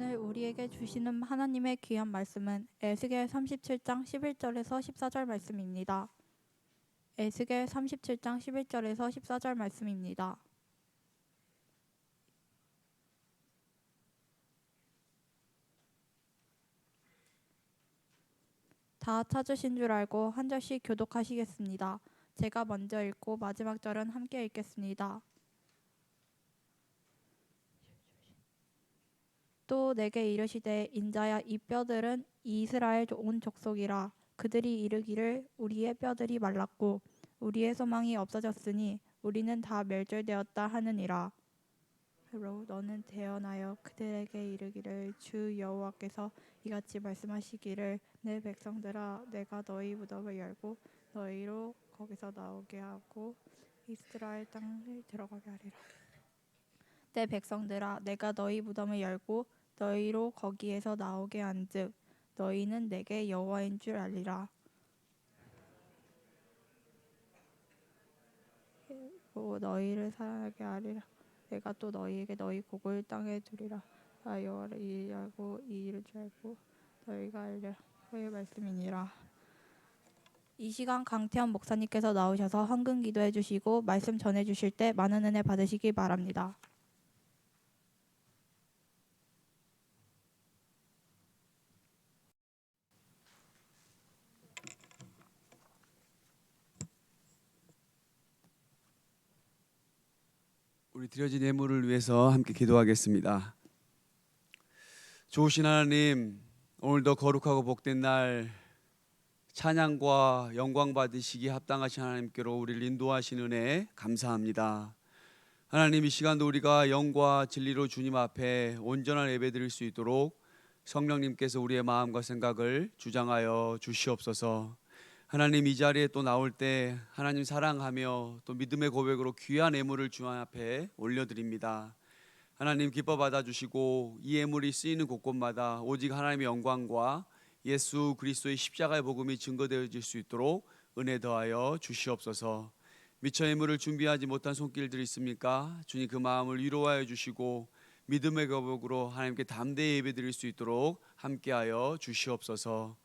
오늘 우리에게 주시는 하나님의 귀한 말씀은 에스겔 37장 11절에서 14절 말씀입니다. 에스겔 37장 11절에서 14절 말씀입니다. 다 찾으신 줄 알고 한 절씩 교독하시겠습니다. 제가 먼저 읽고 마지막 절은 함께 읽겠습니다. 또 내게 이르시되 인자야, 이 뼈들은 이스라엘 온 족속이라. 그들이 이르기를 우리의 뼈들이 말랐고 우리의 소망이 없어졌으니 우리는 다 멸절되었다 하느니라. 너는 대언하여 그들에게 이르기를 주 여호와께서 이같이 말씀하시기를 내 백성들아, 내가 너희 무덤을 열고 너희로 거기서 나오게 하고 이스라엘 땅을 들어가게 하리라. 내 백성들아, 내가 너희 무덤을 열고 너희로 거기에서 나오게 한즉 너희는 내게 여호와인 줄 알리라. 너희를 사랑하게 하리라. 내가 또 너희에게 너희 곡을 땅에 두리라. 나 여호와를 이 알고 이 일을 줄 알고 너희가 알리라. 그의 말씀이니라. 이 시간 강태현 목사님께서 나오셔서 헌금 기도해 주시고 말씀 전해 주실 때 많은 은혜 받으시기 바랍니다. 우리 드려진 예물을 위해서 함께 기도하겠습니다. 좋으신 하나님, 오늘도 거룩하고 복된 날 찬양과 영광 받으시기 합당하신 하나님께로 우리를 인도하신 은혜 감사합니다. 하나님, 이 시간도 우리가 영과 진리로 주님 앞에 온전한 예배 드릴 수 있도록 성령님께서 우리의 마음과 생각을 주장하여 주시옵소서. 하나님, 이 자리에 또 나올 때 하나님 사랑하며 또 믿음의 고백으로 귀한 예물을 주 앞에 올려드립니다. 하나님 기뻐 받아주시고 이 예물이 쓰이는 곳곳마다 오직 하나님의 영광과 예수 그리스도의 십자가의 복음이 증거되어질 수 있도록 은혜 더하여 주시옵소서. 미처 예물을 준비하지 못한 손길들이 있습니까? 주님 그 마음을 위로하여 주시고 믿음의 고백으로 하나님께 담대히 예배드릴 수 있도록 함께하여 주시옵소서.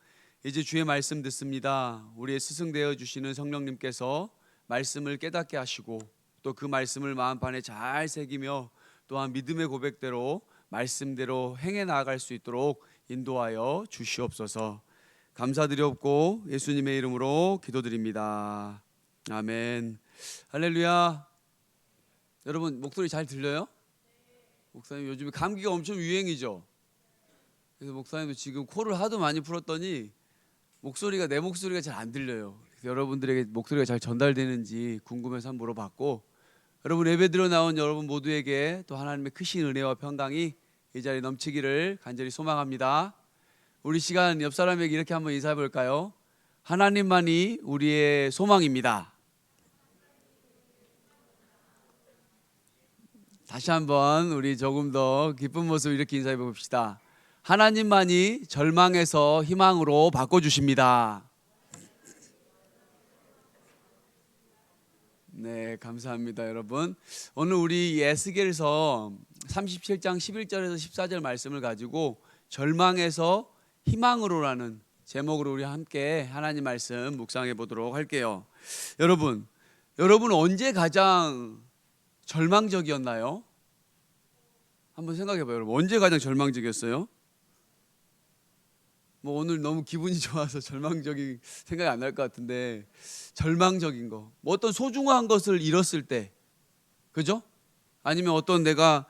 이제 주의 말씀 듣습니다. 우리의 스승되어 주시는 성령님께서 말씀을 깨닫게 하시고 또 그 말씀을 마음판에 잘 새기며 또한 믿음의 고백대로 말씀대로 행해 나아갈 수 있도록 인도하여 주시옵소서. 감사드리옵고 예수님의 이름으로 기도드립니다. 아멘. 할렐루야. 여러분 목소리 잘 들려요? 목사님 요즘에 감기가 엄청 유행이죠. 그래서 목사님도 지금 코를 하도 많이 풀었더니 내 목소리가 잘 안 들려요. 그래서 여러분들에게 목소리가 잘 전달되는지 궁금해서 한번 물어봤고, 여러분 예배드려 나온 여러분 모두에게 또 하나님의 크신 은혜와 평강이 이 자리에 넘치기를 간절히 소망합니다. 우리 시간 옆 사람에게 이렇게 한번 인사해 볼까요? 하나님만이 우리의 소망입니다. 다시 한번 우리 조금 더 기쁜 모습 이렇게 인사해 봅시다. 하나님만이 절망에서 희망으로 바꿔주십니다. 네, 감사합니다, 여러분. 오늘 우리 에스겔서 37장 11절에서 14절 말씀을 가지고 절망에서 희망으로라는 제목으로 우리 함께 하나님 말씀 묵상해 보도록 할게요. 여러분 언제 가장 절망적이었나요? 한번 생각해 봐요. 여러분 언제 가장 절망적이었어요? 뭐 오늘 너무 기분이 좋아서 절망적인 생각이 안 날 것 같은데, 절망적인 거, 뭐 어떤 소중한 것을 잃었을 때, 그죠? 아니면 어떤 내가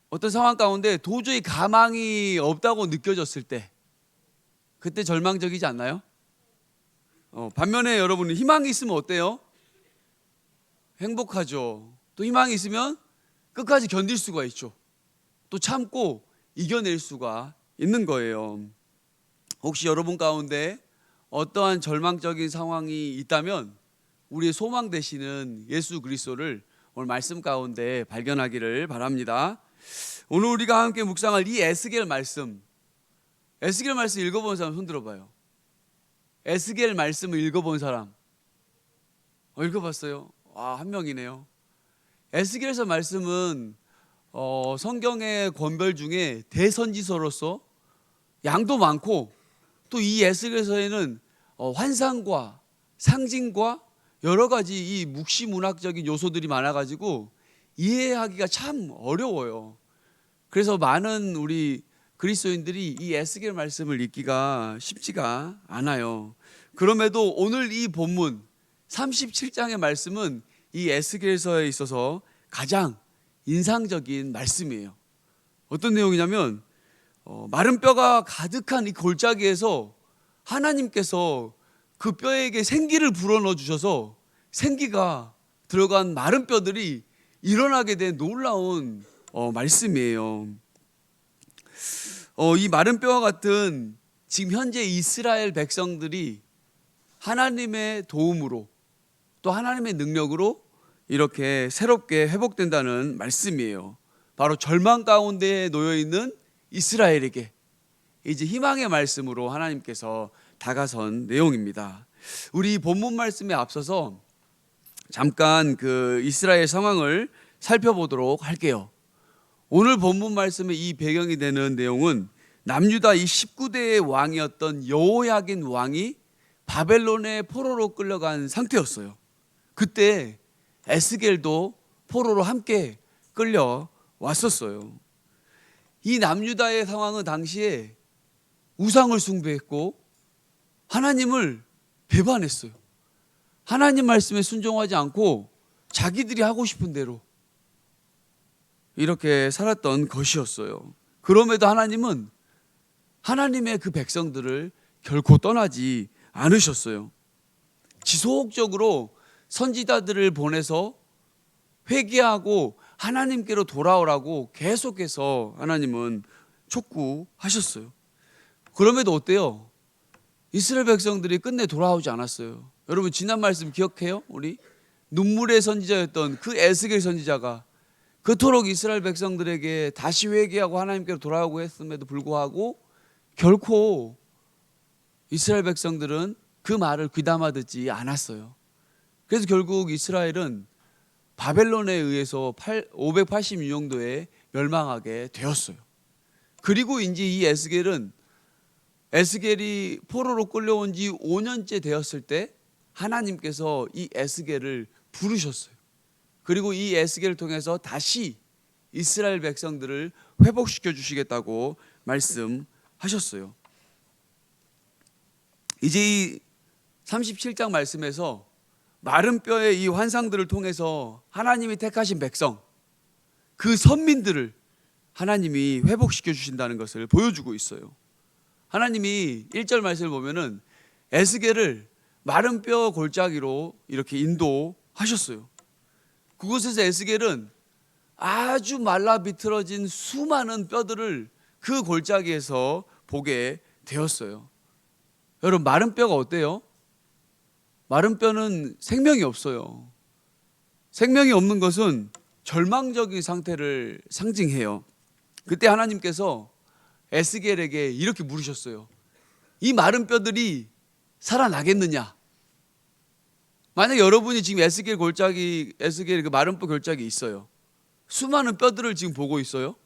어떤 상황 가운데 도저히 가망이 없다고 느껴졌을 때, 그때 절망적이지 않나요? 반면에 여러분은 희망이 있으면 어때요? 행복하죠. 또 희망이 있으면 끝까지 견딜 수가 있죠. 또 참고 이겨낼 수가 있는 거예요. 혹시 여러분 가운데 어떠한 절망적인 상황이 있다면 우리의 소망 되시는 예수 그리스도를 오늘 말씀 가운데 발견하기를 바랍니다. 오늘 우리가 함께 묵상할 이 에스겔 말씀 읽어본 사람 손 들어봐요. 에스겔 말씀을 읽어본 사람 읽어봤어요? 한 명이네요. 에스겔서 말씀은 성경의 권별 중에 대선지서로서 양도 많고 또 이 에스겔서에는 환상과 상징과 여러 가지 이 묵시문학적인 요소들이 많아가지고 이해하기가 참 어려워요. 그래서 많은 우리 그리스도인들이 이 에스겔 말씀을 읽기가 쉽지가 않아요. 그럼에도 오늘 이 본문 37장의 말씀은 이 에스겔서에 있어서 가장 인상적인 말씀이에요. 어떤 내용이냐면 마른 뼈가 가득한 이 골짜기에서 하나님께서 그 뼈에게 생기를 불어넣어 주셔서 생기가 들어간 마른 뼈들이 일어나게 된 놀라운 말씀이에요. 이 마른 뼈와 같은 지금 현재 이스라엘 백성들이 하나님의 도움으로 또 하나님의 능력으로 이렇게 새롭게 회복된다는 말씀이에요. 바로 절망 가운데 놓여 있는 이스라엘에게 이제 희망의 말씀으로 하나님께서 다가선 내용입니다. 우리 본문 말씀에 앞서서 잠깐 그 이스라엘 상황을 살펴보도록 할게요. 오늘 본문 말씀의 이 배경이 되는 내용은 남유다 이 19대의 왕이었던 여호야긴 왕이 바벨론의 포로로 끌려간 상태였어요. 그때 에스겔도 포로로 함께 끌려왔었어요. 이 남유다의 상황은 당시에 우상을 숭배했고 하나님을 배반했어요. 하나님 말씀에 순종하지 않고 자기들이 하고 싶은 대로 이렇게 살았던 것이었어요. 그럼에도 하나님은 하나님의 그 백성들을 결코 떠나지 않으셨어요. 지속적으로 선지자들을 보내서 회개하고 하나님께로 돌아오라고 계속해서 하나님은 촉구하셨어요. 그럼에도 어때요? 이스라엘 백성들이 끝내 돌아오지 않았어요. 여러분 지난 말씀 기억해요? 우리 눈물의 선지자였던 그 에스겔 선지자가 그토록 이스라엘 백성들에게 다시 회개하고 하나님께로 돌아오고 했음에도 불구하고 결코 이스라엘 백성들은 그 말을 귀담아 듣지 않았어요. 그래서 결국 이스라엘은 바벨론에 의해서 586년도에 멸망하게 되었어요. 그리고 이제 이 에스겔이 포로로 끌려온 지 5년째 되었을 때 하나님께서 이 에스겔을 부르셨어요. 그리고 이 에스겔을 통해서 다시 이스라엘 백성들을 회복시켜 주시겠다고 말씀하셨어요. 이제 이 37장 말씀에서 마른 뼈의 이 환상들을 통해서 하나님이 택하신 백성, 그 선민들을 하나님이 회복시켜 주신다는 것을 보여주고 있어요. 하나님이 1절 말씀을 보면은 에스겔을 마른 뼈 골짜기로 이렇게 인도하셨어요. 그곳에서 에스겔은 아주 말라 비틀어진 수많은 뼈들을 그 골짜기에서 보게 되었어요. 여러분 마른 뼈가 어때요? 마른 뼈는 생명이 없어요. 생명이 없는 것은 절망적인 상태를 상징해요. 그때 하나님께서 에스겔에게 이렇게 물으셨어요. 이 마른 뼈들이 살아나겠느냐? 만약 여러분이 지금 에스겔 그 마른 뼈 골짜기 있어요. 수많은 뼈들을 지금 보고 있어요.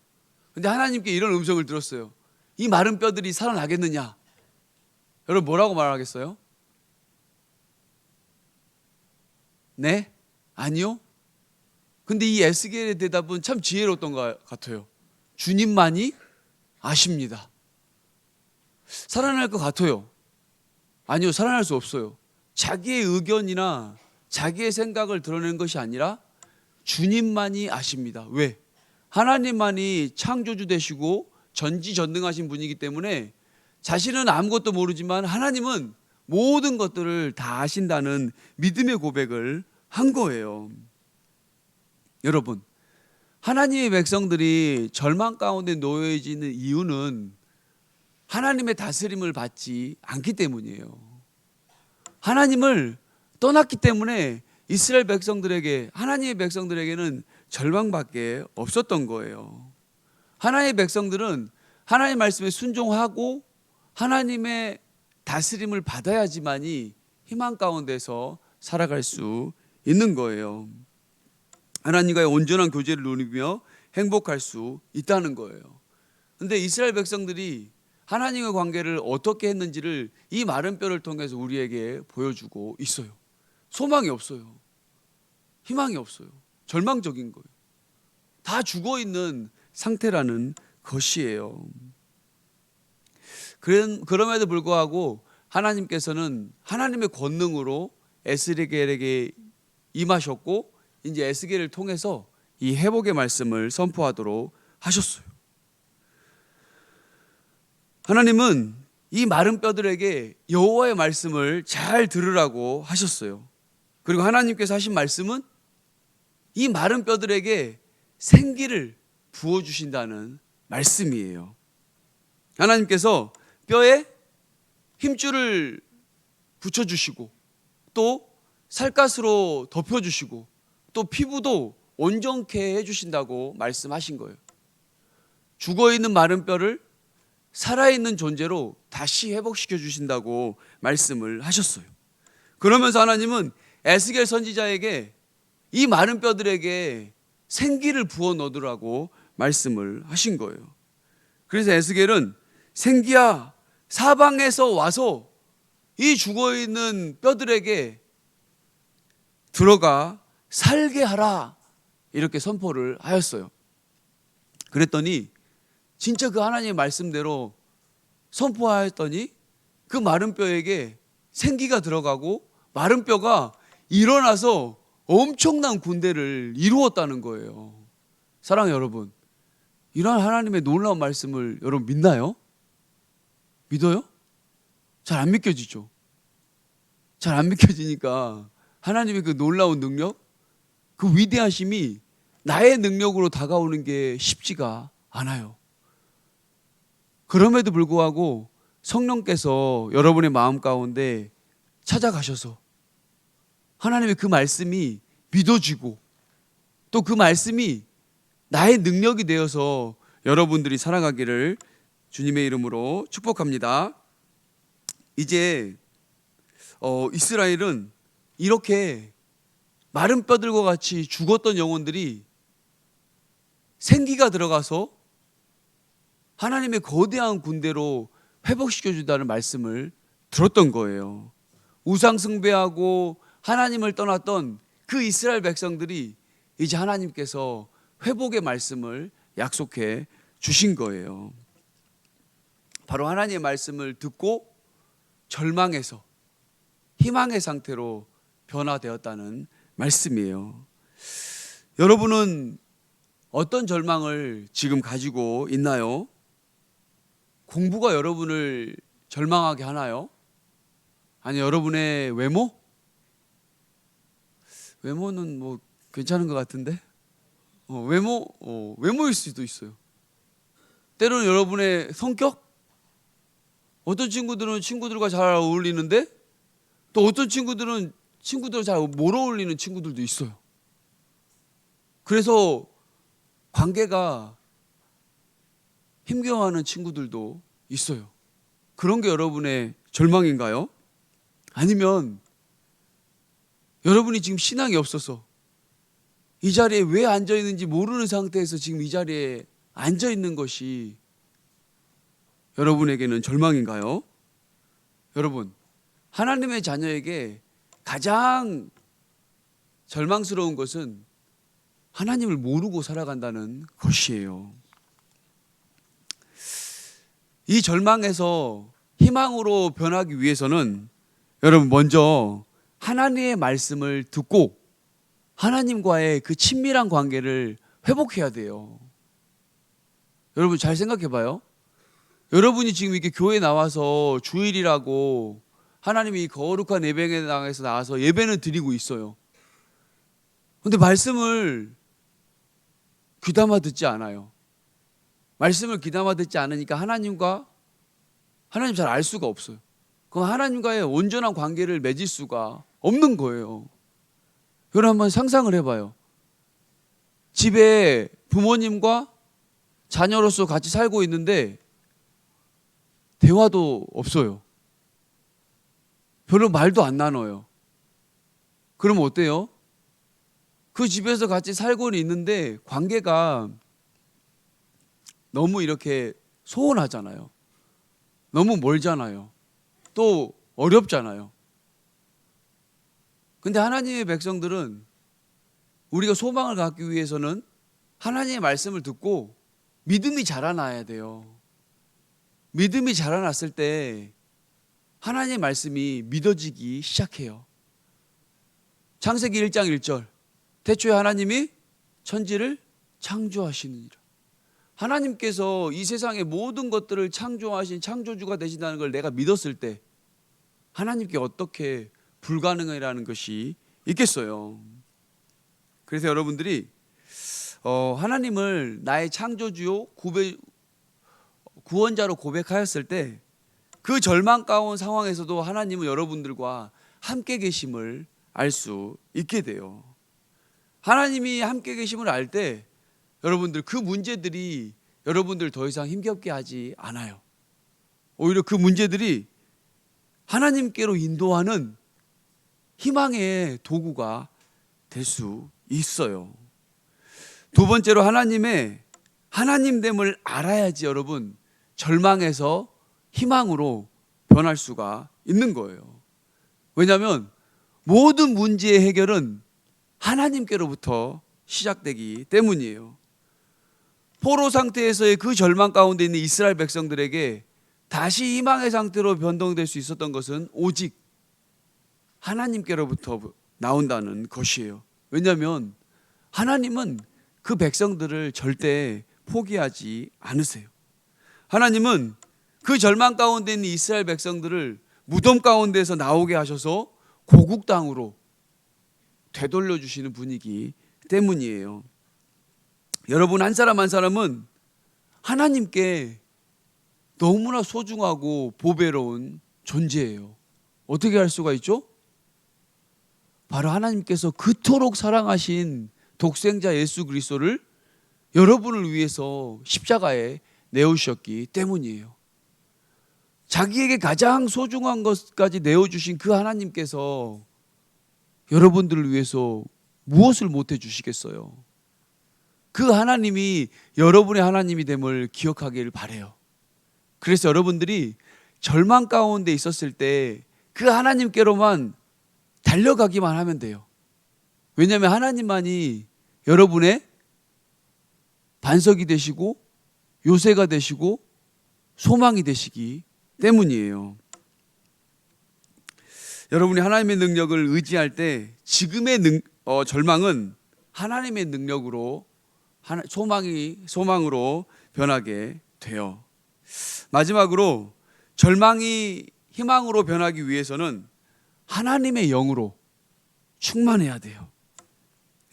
근데 하나님께 이런 음성을 들었어요. 이 마른 뼈들이 살아나겠느냐? 여러분 뭐라고 말하겠어요? 네? 아니요? 근데 이 에스겔의 대답은 참 지혜로웠던 것 같아요. 주님만이 아십니다. 살아날 것 같아요? 아니요, 살아날 수 없어요. 자기의 의견이나 자기의 생각을 드러내는 것이 아니라 주님만이 아십니다. 왜? 하나님만이 창조주 되시고 전지전능하신 분이기 때문에 자신은 아무것도 모르지만 하나님은 모든 것들을 다 아신다는 믿음의 고백을 한 거예요. 여러분, 하나님의 백성들이 절망 가운데 놓여지는 이유는 하나님의 다스림을 받지 않기 때문이에요. 하나님을 떠났기 때문에 이스라엘 백성들에게, 하나님의 백성들에게는 절망밖에 없었던 거예요. 하나님의 백성들은 하나님의 말씀에 순종하고 하나님의 다스림을 받아야지만이 희망 가운데서 살아갈 수 있는 거예요. 하나님과의 온전한 교제를 누리며 행복할 수 있다는 거예요. 근데 이스라엘 백성들이 하나님의 관계를 어떻게 했는지를 이 마른 뼈를 통해서 우리에게 보여주고 있어요. 소망이 없어요. 희망이 없어요. 절망적인 거예요. 다 죽어 있는 상태라는 것이에요. 그럼에도 불구하고 하나님께서는 하나님의 권능으로 에스겔에게 임하셨고 이제 에스겔을 통해서 이 회복의 말씀을 선포하도록 하셨어요. 하나님은 이 마른 뼈들에게 여호와의 말씀을 잘 들으라고 하셨어요. 그리고 하나님께서 하신 말씀은 이 마른 뼈들에게 생기를 부어주신다는 말씀이에요. 하나님께서 뼈에 힘줄을 붙여주시고 또 살갗으로 덮여주시고 또 피부도 온전케 해주신다고 말씀하신 거예요. 죽어있는 마른 뼈를 살아있는 존재로 다시 회복시켜 주신다고 말씀을 하셨어요. 그러면서 하나님은 에스겔 선지자에게 이 마른 뼈들에게 생기를 부어 넣으라고 말씀을 하신 거예요. 그래서 에스겔은 생기야 사방에서 와서 이 죽어있는 뼈들에게 들어가 살게 하라 이렇게 선포를 하였어요. 그랬더니 진짜 그 하나님의 말씀대로 선포하였더니 그 마른 뼈에게 생기가 들어가고 마른 뼈가 일어나서 엄청난 군대를 이루었다는 거예요. 사랑하는 여러분, 이러한 하나님의 놀라운 말씀을 여러분 믿나요? 믿어요? 잘 안 믿겨지죠? 잘 안 믿겨지니까 하나님의 그 놀라운 능력, 그 위대하심이 나의 능력으로 다가오는 게 쉽지가 않아요. 그럼에도 불구하고 성령께서 여러분의 마음 가운데 찾아가셔서 하나님의 그 말씀이 믿어지고 또 그 말씀이 나의 능력이 되어서 여러분들이 살아가기를 주님의 이름으로 축복합니다. 이제 이스라엘은 이렇게 마른 뼈들과 같이 죽었던 영혼들이 생기가 들어가서 하나님의 거대한 군대로 회복시켜준다는 말씀을 들었던 거예요. 우상 숭배하고 하나님을 떠났던 그 이스라엘 백성들이 이제 하나님께서 회복의 말씀을 약속해 주신 거예요. 바로 하나님의 말씀을 듣고 절망에서 희망의 상태로 변화되었다는 말씀이에요. 여러분은 어떤 절망을 지금 가지고 있나요? 공부가 여러분을 절망하게 하나요? 아니 여러분의 외모? 외모는 뭐 괜찮은 것 같은데 외모일 수도 있어요. 때로는 여러분의 성격? 어떤 친구들은 친구들과 잘 어울리는데 또 어떤 친구들은 친구들 잘 못 어울리는 친구들도 있어요. 그래서 관계가 힘겨워하는 친구들도 있어요. 그런 게 여러분의 절망인가요? 아니면 여러분이 지금 신앙이 없어서 이 자리에 왜 앉아 있는지 모르는 상태에서 지금 이 자리에 앉아 있는 것이 여러분에게는 절망인가요? 여러분, 하나님의 자녀에게 가장 절망스러운 것은 하나님을 모르고 살아간다는 것이에요. 이 절망에서 희망으로 변하기 위해서는 여러분 먼저 하나님의 말씀을 듣고 하나님과의 그 친밀한 관계를 회복해야 돼요. 여러분 잘 생각해 봐요. 여러분이 지금 이렇게 교회에 나와서 주일이라고 하나님이 거룩한 예배당에서 나와서 예배는 드리고 있어요. 그런데 말씀을 귀담아 듣지 않아요. 말씀을 귀담아 듣지 않으니까 하나님 잘 알 수가 없어요. 그럼 하나님과의 온전한 관계를 맺을 수가 없는 거예요. 여러분 한번 상상을 해봐요. 집에 부모님과 자녀로서 같이 살고 있는데 대화도 없어요. 별로 말도 안 나눠요. 그럼 어때요? 그 집에서 같이 살고는 있는데 관계가 너무 이렇게 소원하잖아요. 너무 멀잖아요. 또 어렵잖아요. 근데 하나님의 백성들은 우리가 소망을 갖기 위해서는 하나님의 말씀을 듣고 믿음이 자라나야 돼요. 믿음이 자라났을 때 하나님의 말씀이 믿어지기 시작해요. 창세기 1장 1절 태초에 하나님이 천지를 창조하시느니라. 하나님께서 이 세상의 모든 것들을 창조하신 창조주가 되신다는 걸 내가 믿었을 때 하나님께 어떻게 불가능이라는 것이 있겠어요. 그래서 여러분들이 하나님을 나의 창조주요 구원자로 고백하였을 때 그 절망 가운 상황에서도 하나님은 여러분들과 함께 계심을 알 수 있게 돼요. 하나님이 함께 계심을 알 때 여러분들 그 문제들이 여러분들 더 이상 힘겹게 하지 않아요. 오히려 그 문제들이 하나님께로 인도하는 희망의 도구가 될 수 있어요. 두 번째로 하나님의 하나님됨을 알아야지 여러분 절망에서 희망으로 변할 수가 있는 거예요. 왜냐하면 모든 문제의 해결은 하나님께로부터 시작되기 때문이에요. 포로 상태에서의 그 절망 가운데 있는 이스라엘 백성들에게 다시 희망의 상태로 변동될 수 있었던 것은 오직 하나님께로부터 나온다는 것이에요. 왜냐하면 하나님은 그 백성들을 절대 포기하지 않으세요. 하나님은 그 절망 가운데 있는 이스라엘 백성들을 무덤 가운데서 나오게 하셔서 고국 땅으로 되돌려 주시는 분이기 때문이에요. 여러분 한 사람 한 사람은 하나님께 너무나 소중하고 보배로운 존재예요. 어떻게 할 수가 있죠? 바로 하나님께서 그토록 사랑하신 독생자 예수 그리스도를 여러분을 위해서 십자가에 내어주셨기 때문이에요. 자기에게 가장 소중한 것까지 내어주신 그 하나님께서 여러분들을 위해서 무엇을 못해 주시겠어요? 그 하나님이 여러분의 하나님이 됨을 기억하길 바라요. 그래서 여러분들이 절망 가운데 있었을 때 그 하나님께로만 달려가기만 하면 돼요. 왜냐하면 하나님만이 여러분의 반석이 되시고 요새가 되시고 소망이 되시기 때문이에요. 여러분이 하나님의 능력을 의지할 때 지금의 절망은 하나님의 능력으로 소망으로 변하게 돼요. 마지막으로 절망이 희망으로 변하기 위해서는 하나님의 영으로 충만해야 돼요.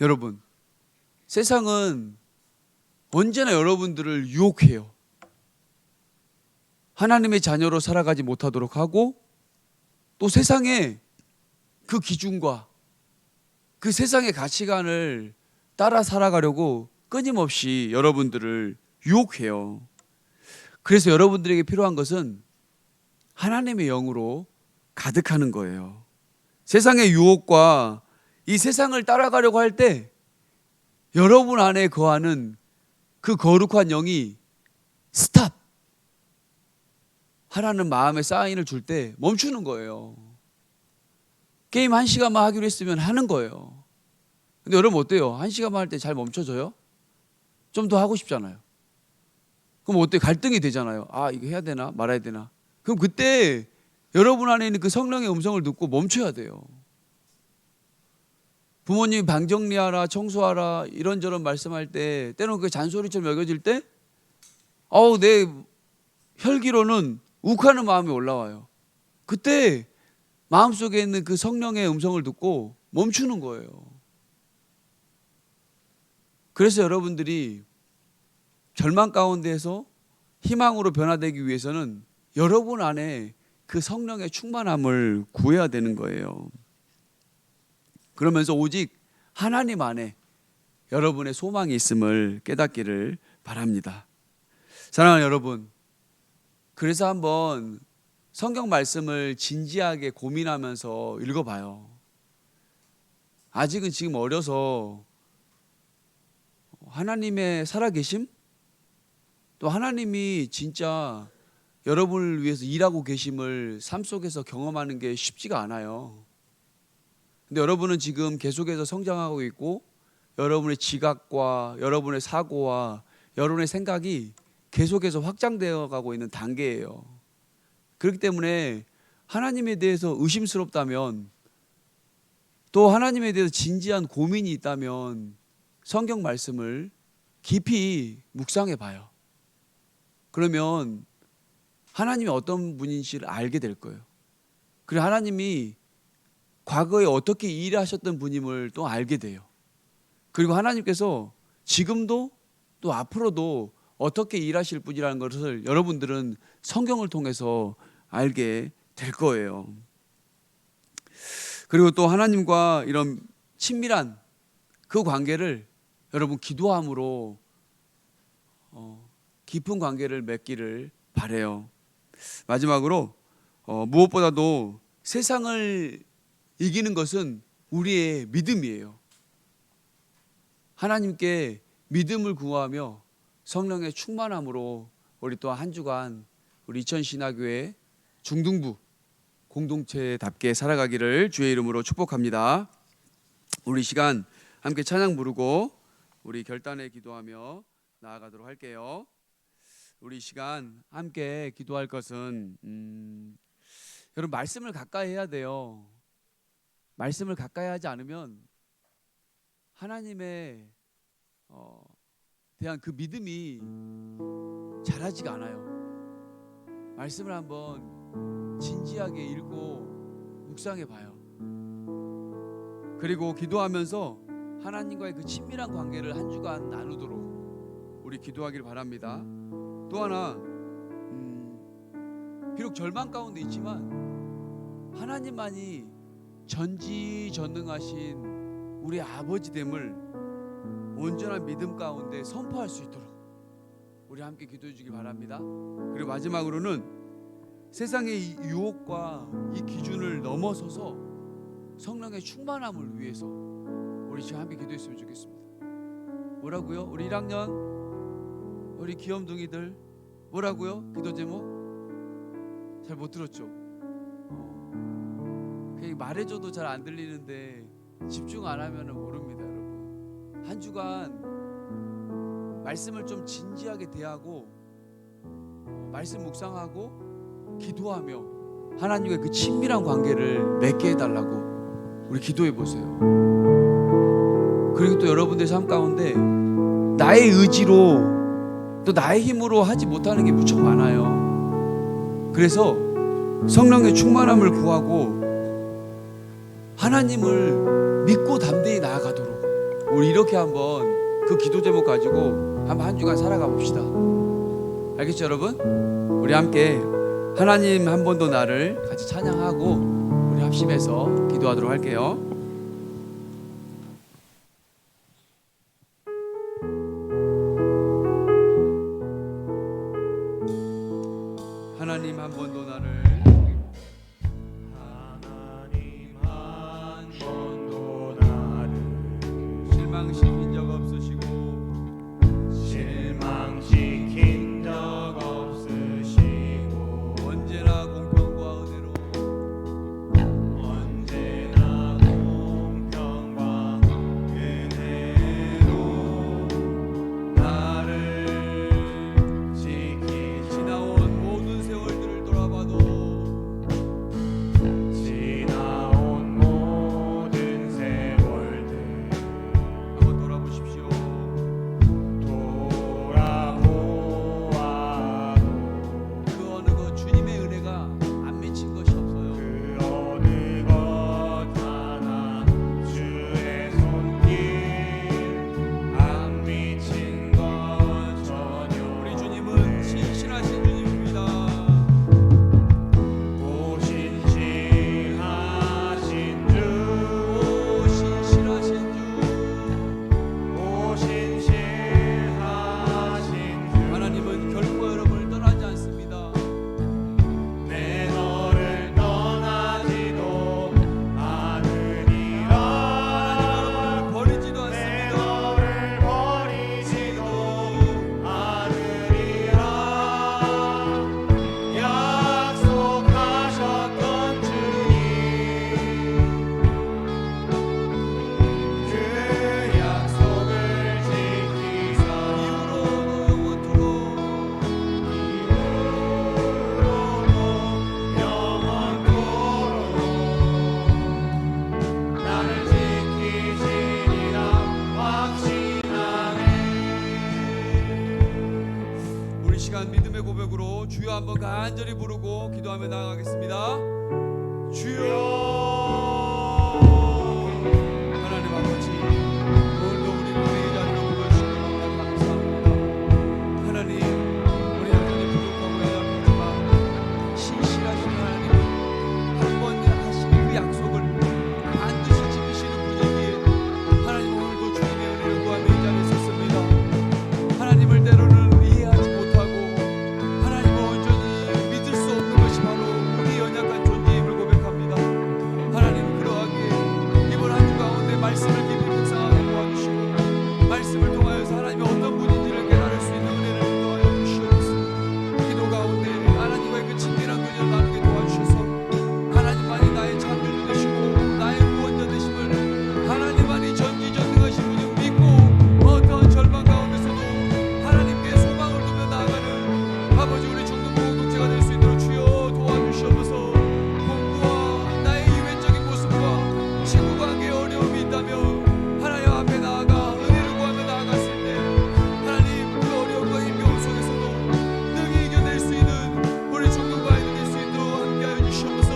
여러분, 세상은 언제나 여러분들을 유혹해요. 하나님의 자녀로 살아가지 못하도록 하고 또 세상의 그 기준과 그 세상의 가치관을 따라 살아가려고 끊임없이 여러분들을 유혹해요. 그래서 여러분들에게 필요한 것은 하나님의 영으로 가득하는 거예요. 세상의 유혹과 이 세상을 따라가려고 할 때 여러분 안에 거하는 그 거룩한 영이 스탑 하라는 마음의 사인을 줄 때 멈추는 거예요. 게임 1시간만 하기로 했으면 하는 거예요. 근데 여러분 어때요? 1시간만 할 때 잘 멈춰져요? 좀 더 하고 싶잖아요. 그럼 어때요? 갈등이 되잖아요. 아, 이거 해야 되나 말아야 되나. 그럼 그때 여러분 안에 있는 그 성령의 음성을 듣고 멈춰야 돼요. 부모님이 방 정리하라, 청소하라 이런저런 말씀할 때 때로는 그게 잔소리처럼 여겨질 때 내 혈기로는 욱하는 마음이 올라와요. 그때 마음속에 있는 그 성령의 음성을 듣고 멈추는 거예요. 그래서 여러분들이 절망 가운데에서 희망으로 변화되기 위해서는 여러분 안에 그 성령의 충만함을 구해야 되는 거예요. 그러면서 오직 하나님 안에 여러분의 소망이 있음을 깨닫기를 바랍니다. 사랑하는 여러분, 그래서 한번 성경 말씀을 진지하게 고민하면서 읽어봐요. 아직은 지금 어려서 하나님의 살아계심, 또 하나님이 진짜 여러분을 위해서 일하고 계심을 삶 속에서 경험하는 게 쉽지가 않아요. 근데 여러분은 지금 계속해서 성장하고 있고 여러분의 지각과 여러분의 사고와 여러분의 생각이 계속해서 확장되어 가고 있는 단계예요. 그렇기 때문에 하나님에 대해서 의심스럽다면, 또 하나님에 대해서 진지한 고민이 있다면 성경 말씀을 깊이 묵상해 봐요. 그러면 하나님이 어떤 분인지를 알게 될 거예요. 그리고 하나님이 과거에 어떻게 일하셨던 분임을 또 알게 돼요. 그리고 하나님께서 지금도 또 앞으로도 어떻게 일하실 분이라는 것을 여러분들은 성경을 통해서 알게 될 거예요. 그리고 또 하나님과 이런 친밀한 그 관계를 여러분 기도함으로 깊은 관계를 맺기를 바래요. 마지막으로 무엇보다도 세상을 이기는 것은 우리의 믿음이에요. 하나님께 믿음을 구하며 성령의 충만함으로 우리 또 한 주간 우리 이천신화교회 중등부 공동체답게 살아가기를 주의 이름으로 축복합니다. 우리 시간 함께 찬양 부르고 우리 결단에 기도하며 나아가도록 할게요. 우리 시간 함께 기도할 것은 여러분 말씀을 가까이 해야 돼요. 말씀을 가까이 하지 않으면 하나님의 대한 그 믿음이 자라지가 않아요. 말씀을 한번 진지하게 읽고 묵상해 봐요. 그리고 기도하면서 하나님과의 그 친밀한 관계를 한 주간 나누도록 우리 기도하길 바랍니다. 또 하나 비록 절망 가운데 있지만 하나님만이 전지전능하신 우리 아버지됨을 온전한 믿음 가운데 선포할 수 있도록 우리 함께 기도해 주기 바랍니다. 그리고 마지막으로는 세상의 이 유혹과 이 기준을 넘어서서 성령의 충만함을 위해서 우리 지금 함께 기도했으면 좋겠습니다. 뭐라고요? 우리 1학년 우리 귀염둥이들 뭐라고요? 기도 제목 잘 못 들었죠? 그냥 말해줘도 잘 안 들리는데 집중 안 하면 모릅니다, 여러분. 한 주간 말씀을 좀 진지하게 대하고 말씀 묵상하고 기도하며 하나님과 그 친밀한 관계를 맺게 해달라고 우리 기도해 보세요. 그리고 또 여러분들 삶 가운데 나의 의지로 또 나의 힘으로 하지 못하는 게 무척 많아요. 그래서 성령의 충만함을 구하고 하나님을 믿고 담대히 나아가도록 우리 이렇게 한번 그 기도 제목 가지고 한 주간 살아가 봅시다. 알겠죠, 여러분? 우리 함께 하나님 한 번 더 나를 같이 찬양하고 우리 합심해서 기도하도록 할게요. 하나님 한 번 더 나를 실망시킨 적 없으시고 언제나 공평과 은혜로 나를 지키시. 지나온 모든 세월들을 돌아봐도 마지막으로 주여 한번 간절히 부르고 기도하며 나아가겠습니다. 주여. 하나님 아버지, 오늘도 우리를 이 자리로 불러주시는 감사합니다. 하나님, 우리 여전히 부족하고 연약하지만 신실하신 하나님은 한 번 하신 그 약속을 반드시 지키시는 분이기에 하나님, 오늘도 주님의 은혜를 구하며 이 자리에 섰습니다. 하나님을 때로는 이해하지 못하고 하나님을 온전히 믿을 수 없는 것이 바로 우리 연약한 존재임을 고백합니다. 하나님, 그러하기에 이번 한 주 가운데 말씀을 깊이 묵상하게 도와주시고 말씀을 통하여서 하나님이 어떤 분인지를 깨달을 수 있는 은혜를 더하여 주시옵소서. 기도 가운데 하나님과의 그 친밀한 교제를 나누게 도와주셔서 하나님만이 나의 참견이 되시고 나의 구원자 되심을, 하나님만이 전지전능하신 분을 믿고 어떠한 절망 가운데서도 하나님께 소망을 두며 나아가는 아버지, 우리 중동 공동체가 될 수 있도록 주여 도와주시옵소서. 공부와 나의 이외적인 모습과 친구 관계에 어려움이 있다면 하나님 앞에 나아가 은혜를 구하며 나아갔을 때 하나님, 그 어려움과 힘겨움 속에서도 능히 이겨낼 수 있는 우리 중동 가인이 될 수 있도록 함께하여 주시옵소서.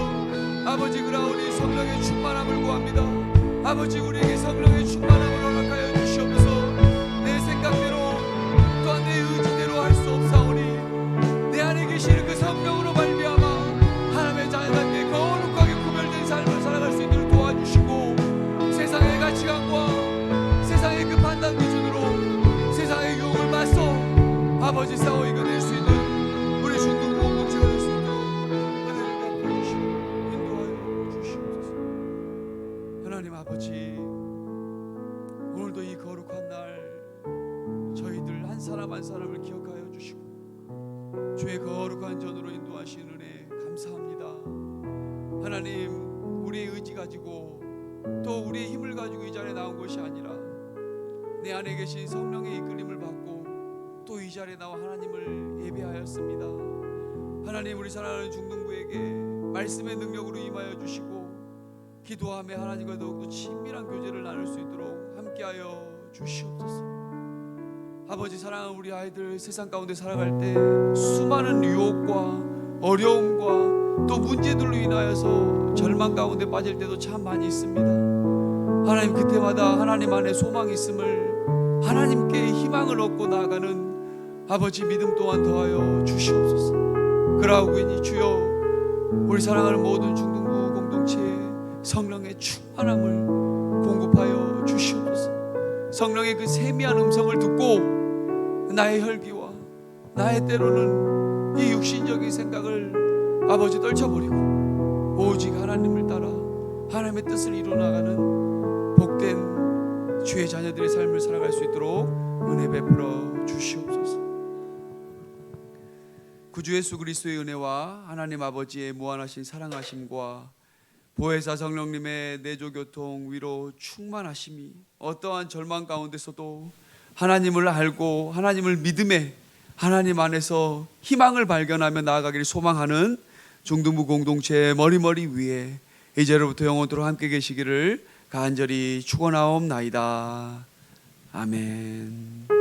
아버지, 그러하오니 성령의 충만함을 구합니다. 아버지, 우리에게 성령의 충만함을 허락하여 주시옵소서. 내 생각대로 또한 내 의지대로 할 수 없사오니 내 안에 계시는 그 성령으로 말미암아 하나님의 자녀답게 거룩하게 구별된 삶을 살아갈 수 있도록 도와주시고 세상의 가치관과 세상의 그 판단 기준으로 세상의 유혹을 맞서 아버지 싸워 이겨낼 수 있는 우리 중동 공동체가 될 수 있도록 은혜를 베풀어 주시고 인도하여 주시옵소서. 하나님 아버지, 오늘도 이 거룩한 날 저희들 한 사람 한 사람을 기억하여 주시고 주의 거룩한 전으로 인도하신 은혜 감사합니다. 하나님, 우리의 의지 가지고 또 우리의 힘을 가지고 이 자리에 나온 것이 아니라 내 안에 계신 성령의 이끌림을 받고 또 이 자리에 나와 하나님을 예배하였습니다. 하나님, 우리 사랑하는 중동부에게 말씀의 능력으로 임하여 주시고 기도하며 하나님과 더욱더 친밀한 교제를 나눌 수 있도록 함께하여 주시옵소서. 아버지, 사랑하는 우리 아이들 세상 가운데 살아갈 때 수많은 유혹과 어려움과 또 문제들로 인하여서 절망 가운데 빠질 때도 참 많이 있습니다. 하나님, 그때마다 하나님 안에 소망이 있음을, 하나님께 희망을 얻고 나아가는 아버지 믿음 또한 더하여 주시옵소서. 그러하오니 주여, 우리 사랑하는 모든 중동부 공동체에 성령의 충만함을 공급하여 주시옵소서. 성령의 그 세미한 음성을 듣고 나의 혈기와 나의 때로는 이 육신적인 생각을 아버지 떨쳐버리고 오직 하나님을 따라 하나님의 뜻을 이루어나가는 복된 주의 자녀들의 삶을 살아갈 수 있도록 은혜 베풀어 주시옵소서. 구주 예수 그리스도의 은혜와 하나님 아버지의 무한하신 사랑하심과 보혜사 성령님의 내조교통 위로 충만하심이 어떠한 절망 가운데서도 하나님을 알고 하나님을 믿음에 하나님 안에서 희망을 발견하며 나아가기를 소망하는 중동부 공동체의 머리머리 위에 이제로부터 영원토록 함께 계시기를 간절히 축원하옵나이다. 아멘.